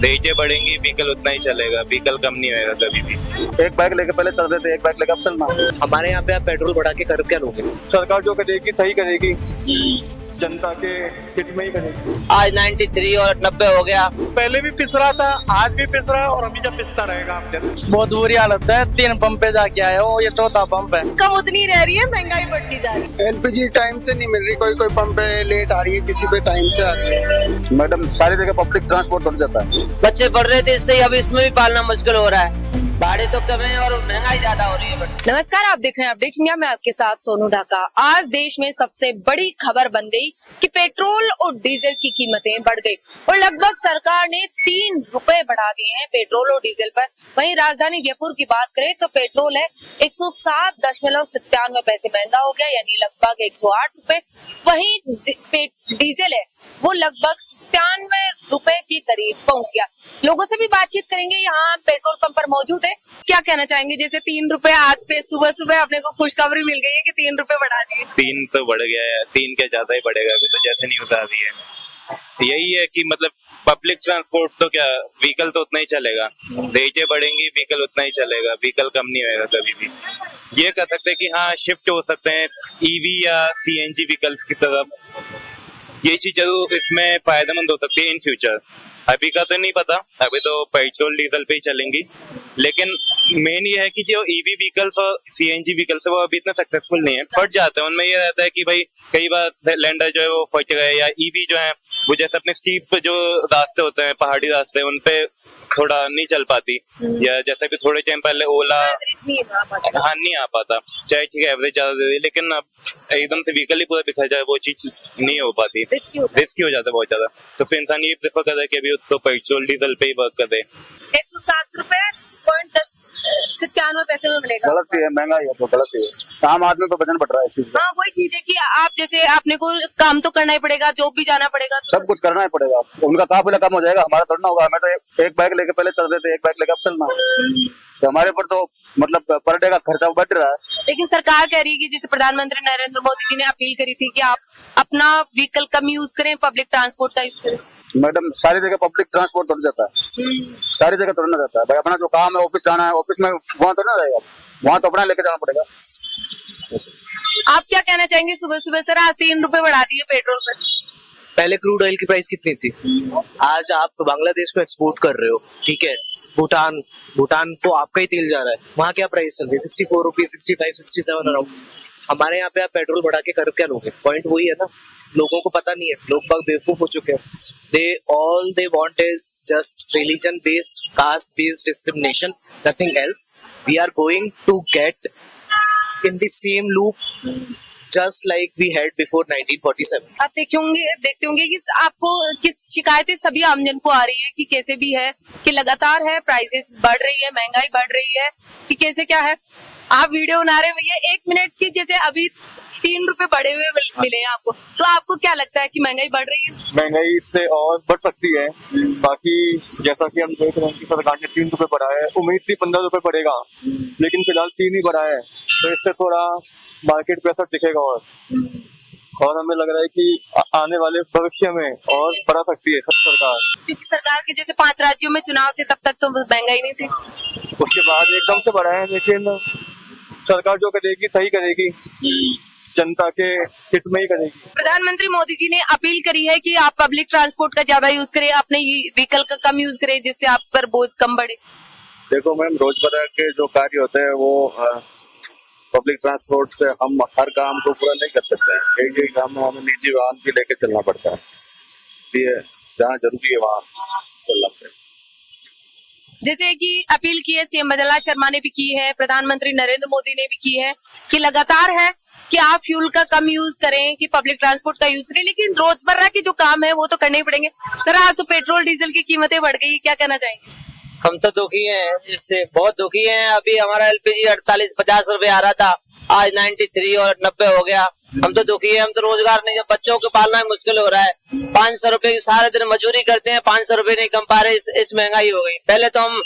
रेटें बढ़ेंगी, व्हीकल उतना ही चलेगा, व्हीकल कम नहीं होगा कभी भी। एक बाइक लेके पहले चल रहे थे, एक बाइक लेके अब चलना। हमारे यहाँ पे आप पेट्रोल बढ़ा के कर क्या लोगे? सरकार जो करेगी सही करेगी, जनता के हित में ही करेगी। आज 93 और 90 हो गया। पहले भी पिस रहा था, आज भी पिस रहा है और अभी जब पिसता रहेगा आप दिन। बहुत बुरी हालत है, 3 पंप पे जाके आया हूँ, ये 4था पंप है। कम उतनी रह रही है, महंगाई बढ़ती जा रही है। एलपीजी टाइम से नहीं मिल रही, कोई कोई पंप पे लेट आ रही है, किसी पे टाइम से आ रही है। मैडम सारी जगह पब्लिक ट्रांसपोर्ट बढ़ जाता है। बच्चे पढ़ रहे थे, इससे अब इसमें भी पालना मुश्किल हो रहा है। भाड़े तो कम है और महंगाई ज्यादा हो रही है। नमस्कार, आप देख रहे हैं अपडेट इंडिया में, आपके साथ सोनू ढाका। आज देश में सबसे बड़ी खबर बन गई कि पेट्रोल और डीजल की कीमतें बढ़ गई और लगभग सरकार ने 3 रुपए बढ़ा दिए हैं पेट्रोल और डीजल पर। वहीं राजधानी जयपुर की बात करें तो पेट्रोल है 107.97 पैसे महंगा हो गया, यानी लगभग 108 रुपए। वहीं डीजल है वो लगभग 97 रुपए के करीब पहुंच गया। लोगों से भी बातचीत करेंगे, यहाँ पेट्रोल पंप पर मौजूद है। क्या कहना चाहेंगे? जैसे 3 रुपए आज पे सुबह सुबह अपने को खुशखबरी मिल गई है कि 3 रुपए बढ़ा दिए। 3 तो बढ़ गया है, 3 क्या ज्यादा ही बढ़ेगा अभी, तो जैसे नहीं उतार दी है। यही है कि मतलब पब्लिक ट्रांसपोर्ट तो क्या, व्हीकल तो उतना ही चलेगा, रेटें बढ़ेंगी, व्हीकल उतना ही चलेगा, व्हीकल कम नहीं होगा कभी भी। ये कह सकते हैं कि हाँ शिफ्ट हो सकते हैं ईवी या सीएनजी व्हीकल्स की तरफ। ये चीज जरूर इसमें फायदेमंद हो सकती है इन फ्यूचर। अभी का तो नहीं पता, अभी तो पेट्रोल डीजल पे ही चलेंगी, लेकिन मेन ये है कि जो ईवी व्हीकल्स और सीएनजी व्हीकल्स है वो अभी इतना सक्सेसफुल नहीं है, फट जाते हैं। उनमें ये रहता है कि भाई कई बार सिलेंडर जो है वो फट गए, या ईवी जो है वो जैसे अपने स्टीप जो रास्ते होते हैं, पहाड़ी रास्ते, उन पे थोड़ा नहीं चल पाती, या जैसे कि थोड़े टाइम पहले ओला हाँ नहीं आ पाता, चाहे ठीक है एवरेज ज्यादा दे दी, लेकिन अब एकदम से व्हीकल ही पूरा बिखर जाए वो चीज नहीं हो पाती, रिस्की हो जाता है बहुत ज्यादा। तो फिर इंसान ये प्रेफर करता है कि अभी तो पेट्रोल डीजल पे ही वर्क कर दे। 107.97 पैसे में मिलेगा। गलत ही है, महंगाई है तो गलत ही है। आम आदमी पर वजन पड़ रहा है इस चीज का। हाँ, वही चीज है कि आप जैसे आपने को काम तो करना ही पड़ेगा, जॉब भी जाना पड़ेगा, सब कुछ करना ही पड़ेगा। उनका काफिला कम हो जाएगा, हमारा थोड़ा ना होगा। हमें तो एक बाइक लेके पहले चल रहे थे, एक बाइक लेके अब चलना। तो हमारे पर तो मतलब पर डे का खर्चा बढ़ रहा है। लेकिन सरकार कह रही है कि जैसे प्रधानमंत्री नरेंद्र मोदी जी ने अपील करी थी कि आप अपना व्हीकल कम यूज करें, पब्लिक ट्रांसपोर्ट का यूज करें। मैडम सारी जगह पब्लिक ट्रांसपोर्ट बढ़ जाता है, सारी जगह तो ना जाता है। भाई अपना जो काम है, ऑफिस जाना है, ऑफिस में वहाँ तो ना जाएगा, वहाँ तो अपना लेके जाना पड़ेगा। आप क्या कहना चाहेंगे? सुबह सुबह सर आज 3 रुपए बढ़ा दिए पेट्रोल पर। पहले क्रूड ऑयल की प्राइस कितनी थी? आज आप बांग्लादेश को एक्सपोर्ट कर रहे हो, ठीक है, भूटान को आपका ही तेल जा रहा है, वहाँ क्या प्राइस चल रही है? 64 रुपीज, 65, 67 अराउंड। हमारे यहाँ पे आप पेट्रोल बढ़ा के कर क्या लोगे? पॉइंट वही है ना, लोगों को पता नहीं है, लोग बाग बेवकूफ हो चुके हैं। they want is just religion based, caste based discrimination, nothing else. We are going to get in the same loop just like we had before 1947. आप देखते होंगे कि आपको किस शिकायतें सभी आमजन को आ रही है कि कैसे भी है कि लगातार है, प्राइसेस बढ़ रही है, महंगाई बढ़ रही है, कि कैसे क्या है। आप वीडियो बना रहे भैया 1 मिनट की, जैसे अभी 3 रुपए बढ़े हुए मिले हैं आपको, तो आपको क्या लगता है कि महंगाई बढ़ रही है? महंगाई इससे और बढ़ सकती है। बाकी जैसा कि हम देख रहे हैं कि सरकार ने 3 रुपए बढ़ाया है, उम्मीद थी 15 रुपए बढ़ेगा, लेकिन फिलहाल 3 ही बढ़ाया है। तो इससे थोड़ा मार्केट पे असर दिखेगा और हमें लग रहा है कि आने वाले भविष्य में और बढ़ा सकती है सरकार, क्योंकि सरकार के जैसे 5 राज्यों में चुनाव थे, तब तक तो महंगाई नहीं थी, उसके बाद एकदम से बढ़ाया है। लेकिन सरकार जो करेगी सही करेगी, जनता के हित में ही करेगी। प्रधानमंत्री मोदी जी ने अपील करी है कि आप पब्लिक ट्रांसपोर्ट का ज्यादा यूज करें, अपने व्हीकल का कम यूज करें, जिससे आप पर बोझ कम बढ़े। देखो मैम, रोजमर्रा के जो कार्य होते हैं वो पब्लिक ट्रांसपोर्ट से हम हर काम को पूरा नहीं कर सकते हैं। कई काम में हमें निजी वाहन भी लेके चलना पड़ता है, इसलिए जहाँ जरूरी है वहाँ चलना पड़ेगा। जैसे कि अपील की है सीएम मदनलाल शर्मा ने भी की है, प्रधानमंत्री नरेंद्र मोदी ने भी की है कि लगातार है कि आप फ्यूल का कम यूज करें, कि पब्लिक ट्रांसपोर्ट का यूज करें, लेकिन रोजमर्रा के जो काम है वो तो करने ही पड़ेंगे। सर आज तो पेट्रोल डीजल की कीमतें बढ़ गई, क्या कहना चाहेंगे? हम तो दुखी हैं, इससे बहुत दुखी हैं। अभी हमारा एलपीजी 48-50 रुपए आ रहा था, आज 93 और 90 हो गया। हम तो दुखी है, हम तो रोजगार नहीं, बच्चों को पालना मुश्किल हो रहा है। 500 रुपए की सारे दिन मजदूरी करते हैं, 500 रुपए नहीं कम पा रहे, इस महंगाई हो गई। पहले तो हम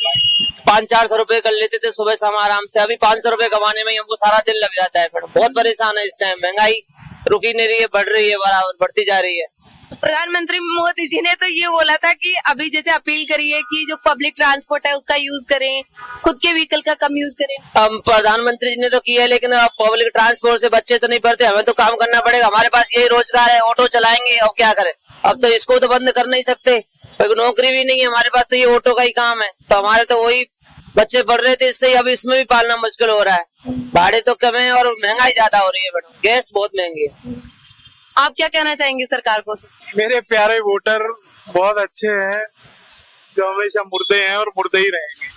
500-400 रुपए कर लेते थे सुबह शाम आराम से, अभी 500 रुपए कमाने में ही हमको सारा दिन लग जाता है। फिर बहुत परेशान है इस टाइम, महंगाई रुकी नहीं रही है, बढ़ रही है, बराबर बढ़ती जा रही है। प्रधानमंत्री मोदी जी ने तो ये बोला था कि अभी जैसे अपील करी है कि जो पब्लिक ट्रांसपोर्ट है उसका यूज करें, खुद के व्हीकल का कम यूज करें। हम प्रधानमंत्री जी ने तो किया है, लेकिन अब पब्लिक ट्रांसपोर्ट से बच्चे तो नहीं पढ़ते, हमें तो काम करना पड़ेगा। हमारे पास यही रोजगार है, ऑटो चलाएंगे और क्या करें। अब तो इसको तो बंद कर नहीं सकते, नौकरी भी नहीं है हमारे पास, तो ये ऑटो का ही काम है। तो हमारे तो वही बच्चे पढ़ रहे थे, इससे अब इसमें भी पालना मुश्किल हो रहा है। भाड़े तो कम है और महंगाई ज्यादा हो रही है मैडम, गैस बहुत महंगी है। आप क्या कहना चाहेंगे सरकार को? मेरे प्यारे वोटर बहुत अच्छे हैं, जो हमेशा मुर्दे हैं और मुर्दे ही रहेंगे,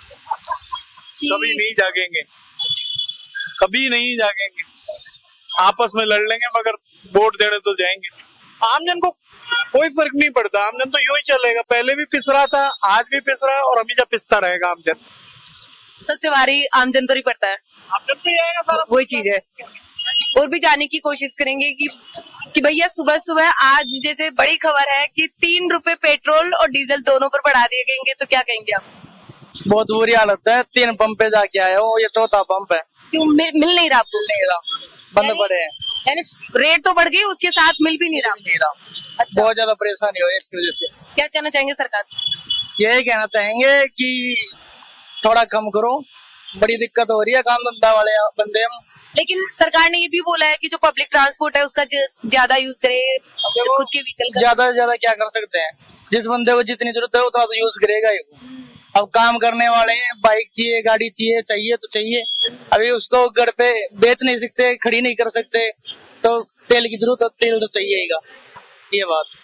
कभी नहीं जागेंगे, कभी नहीं जागेंगे। आपस में लड़ लेंगे मगर वोट देने तो जाएंगे। आमजन को कोई फर्क नहीं पड़ता, आमजन तो यूं ही चलेगा। पहले भी पिस रहा था, आज भी पिस रहा है और हमेशा पिसता रहेगा आमजन। सबसे भारी आमजन तो नहीं पड़ता है, आमजन पे ही आएगा सारा। वही चीज है। और भी जानने की कोशिश करेंगे कि भैया सुबह सुबह आज जैसे बड़ी खबर है कि 3 रुपए पेट्रोल और डीजल दोनों पर बढ़ा दिए गएंगे, तो क्या कहेंगे आप? बहुत बुरी हालत है, 3 पंप पे जाके आए हो, ये 4था पंप है। क्यों मिल नहीं रहा आपको? नहीं रहा, बंद पड़े हैं। यानी रेट तो बढ़ गई, उसके साथ मिल भी नहीं रहा। अच्छा, बहुत ज्यादा परेशानी हो रही है इसकी वजह से। क्या कहना चाहेंगे सरकार से? यही कहना चाहेंगे कि थोड़ा कम करो, बड़ी दिक्कत हो रही है, काम धंधा वाले बंदे हम। लेकिन सरकार ने ये भी बोला है कि जो पब्लिक ट्रांसपोर्ट है उसका ज्यादा यूज करे, खुद के व्हीकल का। ज्यादा से ज्यादा क्या कर सकते हैं, जिस बंदे को जितनी जरूरत है उतना तो यूज करेगा ही। अब काम करने वाले हैं, बाइक चाहिए, गाड़ी चाहिए तो चाहिए। अभी उसको घर पे बेच नहीं सकते, खड़ी नहीं कर सकते, तो तेल की जरूरत है, तेल तो चाहिएगा। ये बात।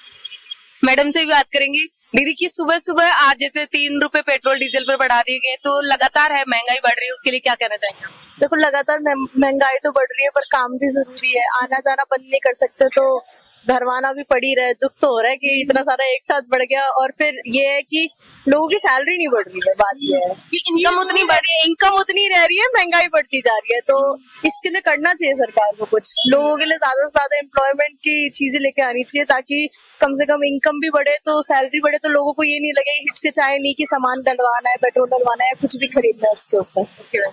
मैडम से भी बात करेंगे। दीदी की सुबह सुबह आज जैसे 3 रुपए पेट्रोल डीजल पर बढ़ा दिए गए, तो लगातार है महंगाई बढ़ रही है, उसके लिए क्या कहना चाहेंगे? देखो, लगातार महंगाई तो बढ़ रही है, पर काम भी जरूरी है। आना जाना बंद नहीं कर सकते, तो धरवाना भी पड़ ही रहे। दुख तो हो रहा है कि इतना सारा एक साथ बढ़ गया। और फिर ये है कि लोगों की सैलरी नहीं बढ़ रही है। बात ये है कि इनकम उतनी बढ़ रही है, इनकम उतनी रह रही है, महंगाई बढ़ती जा रही है। तो इसके लिए करना चाहिए सरकार को, कुछ लोगों के लिए ज्यादा से ज्यादा एम्प्लॉयमेंट की चीजें लेके आनी चाहिए, ताकि कम से कम इनकम भी बढ़े, तो सैलरी बढ़े, तो लोगों को ये नहीं लगे हिचकिचाए नहीं कि सामान डलवाना है, पेट्रोल डलवाना है, कुछ भी खरीदना है उसके ऊपर।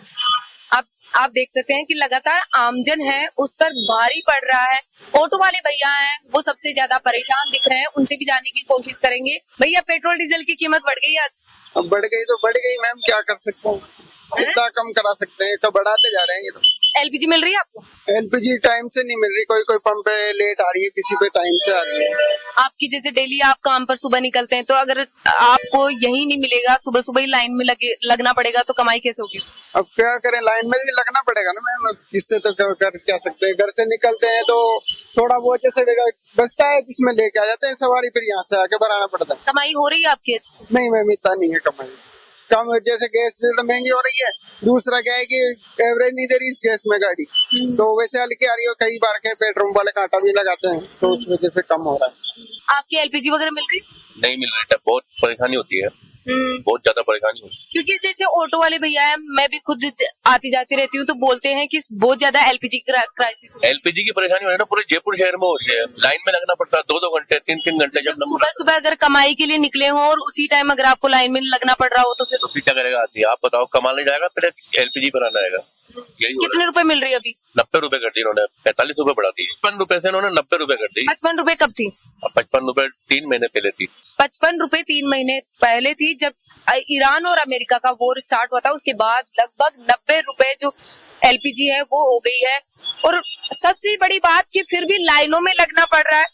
आप देख सकते हैं कि लगातार आमजन है उस पर भारी पड़ रहा है। ऑटो वाले भैया हैं, वो सबसे ज्यादा परेशान दिख रहे हैं, उनसे भी जानने की कोशिश करेंगे। भैया, पेट्रोल डीजल की कीमत बढ़ गई आज? अब बढ़ गई तो बढ़ गई मैम, क्या कर सकते हैं, कितना कम करा सकते हैं, तो बढ़ाते जा रहे हैं। ये तो एलपीजी मिल रही है आपको? एलपीजी टाइम से नहीं मिल रही, कोई पंप पे लेट आ रही है, किसी पे टाइम से आ रही है। आपकी जैसे डेली आप काम पर सुबह निकलते हैं, तो अगर आपको यही नहीं मिलेगा, सुबह सुबह ही लाइन में लगना पड़ेगा, तो कमाई कैसे होगी? अब क्या करें, लाइन में भी लगना पड़ेगा ना मैम, इससे तो कर क्या सकते हैं। घर से निकलते हैं तो थोड़ा बहुत जैसे बचता है, जिसमें लेके आ जाते हैं सवारी, फिर यहाँ से आके भराना पड़ता है। कमाई हो रही है आपकी अच्छी? नहीं मैम, इतना नहीं है कमाई, कम। जैसे गैस तो महंगी हो रही है, दूसरा क्या है कि एवरेज नहीं दे रही इस गैस में गाड़ी, तो वैसे हल्की आ रही है। कई बार के पेट्रोल वाले कांटा भी लगाते हैं, तो उस वजह से कम हो रहा है। आपकी एलपीजी वगैरह मिल रही? नहीं मिल रही है, बहुत परेशानी होती है, बहुत ज्यादा परेशानी होती है। क्योंकि जैसे ऑटो वाले भैया है, मैं भी खुद आती जाती रहती हूँ, तो बोलते हैं कि बहुत ज्यादा एलपीजी क्राइसिस। एलपीजी की परेशानी हो रही है ना, पूरे जयपुर शहर में हो रही है। लाइन में लगना पड़ता है 2-2 घंटे, 3-3 घंटे। जब सुबह सुबह अगर कमाई के लिए निकले हो और उसी टाइम अगर आपको लाइन में लगना पड़ रहा हो, तो फिर क्या करेगा आदमी? आप बताओ, कमाने जाएगा फिर एलपीजी पर आना आएगा। कितने रुपए मिल रही है अभी? 90 रुपए कर दी इन्होंने, 45 रुपए बढ़ा दी। 55 रुपए से इन्होंने 90 रुपए कर दी। 55 रुपए कब थी? 55 रुपए 3 महीने पहले थी। 55 रुपए 3 महीने पहले थी, जब ईरान और अमेरिका का वॉर स्टार्ट हुआ था। उसके बाद लगभग 90 रुपए जो एलपीजी है वो हो गई है। और सबसे बड़ी बात कि फिर भी लाइनों में लगना पड़ रहा है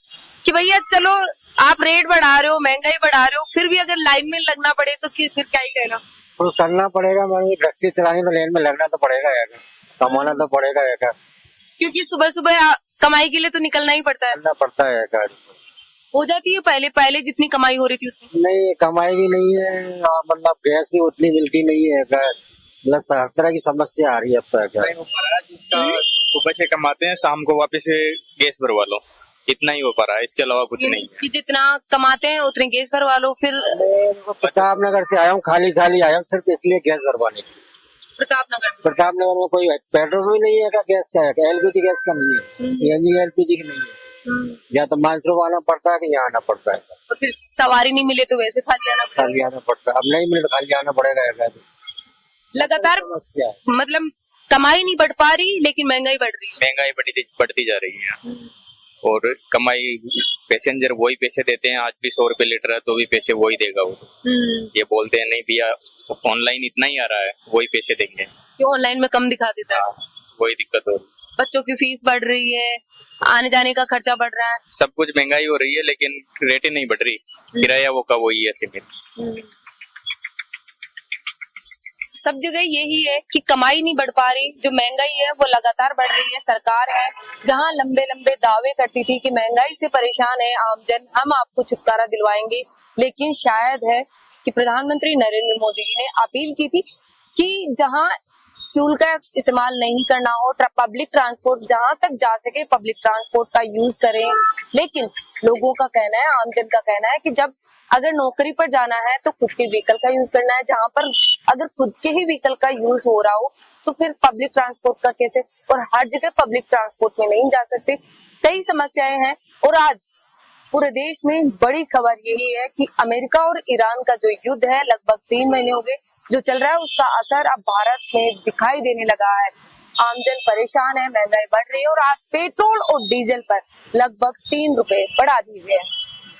कि भैया चलो आप रेट बढ़ा रहे हो, महंगाई बढ़ा रहे हो, फिर भी अगर लाइन में लगना पड़े तो फिर क्या ही कहना। तो करना पड़ेगा, गश्ती चलानी तो लाइन में लगना तो पड़ेगा, कमाना तो पड़ेगा। क्योंकि सुबह सुबह कमाई के लिए तो निकलना ही पड़ता है। हो जाती है पहले जितनी कमाई हो रही थी उतनी नहीं, कमाई भी नहीं है, और मतलब गैस भी उतनी मिलती नहीं है। मतलब हर तरह की समस्या आ रही है। अब जिसका सुबह से कमाते हैं, शाम को वापस गैस भरवा लो, इतना ही हो पा रहा है, इसके अलावा कुछ नहीं है। कि जितना कमाते हैं उतने गैस भरवा लो। फिर प्रतापनगर से आया हूँ, खाली आया हूँ सिर्फ इसलिए गैस भरवाने के लिए। प्रतापनगर में कोई पेट्रोल भी नहीं है, का गैस का है, एलपीजी गैस का नहीं है, सीएनजी एलपीजी की नहीं है। या तो मानसरोवर आना पड़ता है कि यहाँ आना पड़ता है। तो फिर सवारी नहीं मिले तो वैसे खाली आना पड़ता है। अब नहीं मिले तो खाली आना पड़ेगा। लगातार मतलब कमाई नहीं बढ़ पा रही, लेकिन महंगाई बढ़ रही है। महंगाई बढ़ती जा रही है। और कमाई पैसेंजर वही पैसे देते हैं। आज भी 100 रुपए लीटर है तो भी पैसे वही देगा वो तो। ये बोलते हैं नहीं भैया ऑनलाइन इतना ही आ रहा है, वही पैसे देंगे। कि ऑनलाइन में कम दिखा देता है। वही दिक्कत हो रही है। बच्चों की फीस बढ़ रही है, आने जाने का खर्चा बढ़ रहा है। सब कुछ महंगाई हो रही है लेकिन रेटें नहीं बढ़ रही, किराया वो का वही है सीमित। सब जगह यही है कि कमाई नहीं बढ़ पा रही, जो महंगाई है वो लगातार बढ़ रही है। सरकार है जहां लंबे लंबे दावे करती थी कि महंगाई से परेशान है आमजन, हम आपको छुटकारा दिलवाएंगे, लेकिन शायद है कि प्रधानमंत्री नरेंद्र मोदी जी ने अपील की थी कि जहां फ्यूल का इस्तेमाल नहीं करना हो, पब्लिक ट्रांसपोर्ट जहां तक जा सके पब्लिक ट्रांसपोर्ट का यूज करें। लेकिन लोगों का कहना है, आमजन का कहना है कि जब अगर नौकरी पर जाना है तो खुद के व्हीकल का यूज करना है। जहां पर अगर खुद के ही व्हीकल का यूज हो रहा हो तो फिर पब्लिक ट्रांसपोर्ट का कैसे, और हर जगह पब्लिक ट्रांसपोर्ट में नहीं जा सकते। कई समस्याएं हैं और आज पूरे देश में बड़ी खबर यही है कि अमेरिका और ईरान का जो युद्ध है लगभग 3 महीने हो गए जो चल रहा है, उसका असर अब भारत में दिखाई देने लगा है। आमजन परेशान है, महंगाई बढ़ रही है और आज पेट्रोल और डीजल पर लगभग 3 रुपए बढ़ा दिए गए हैं।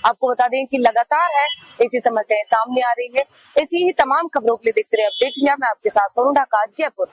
आपको बता दें कि लगातार है ऐसी समस्याएं सामने आ रही है। ऐसी ही तमाम खबरों के लिए देखते रहे अपडेट इंडिया। मैं आपके साथ सोनू ढाका, जयपुर।